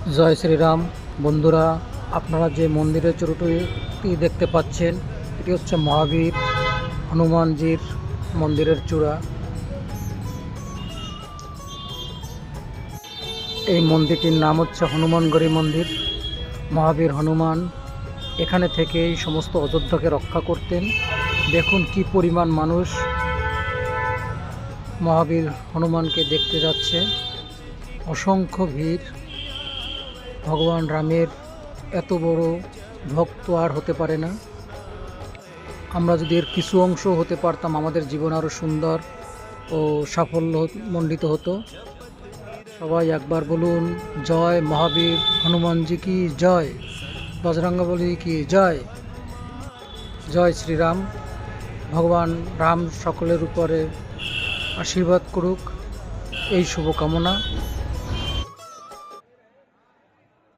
জয় শ্রীরাম। বন্ধুরা, আপনারা যে মন্দিরের চূড়াটি দেখতে পাচ্ছেন, এটি হচ্ছে মহাবীর হনুমানজির মন্দিরের চূড়া। এই মন্দিরটির নাম হচ্ছে হনুমানগড়ি মন্দির। মহাবীর হনুমান এখানে থেকেই সমস্ত অযোধ্যাকে রক্ষা করতেন। দেখুন কি পরিমাণ মানুষ মহাবীর হনুমানকে দেখতে যাচ্ছে। অসংখ্য ভিড়। ভগবান রামের এত বড় ভক্ত আর হতে পারে না। আমরা যদি এর কিছু অংশ হতে পারতাম, আমাদের জীবন আরও সুন্দর ও সাফল্য মণ্ডিত হতো। সবাই একবার বলুন, জয় মহাবীর হনুমানজি কি জয়, বজরঙ্গবলী কি জয়। জয় শ্রীরাম। ভগবান রাম সকলের উপরে আশীর্বাদ করুক, এই শুভকামনা।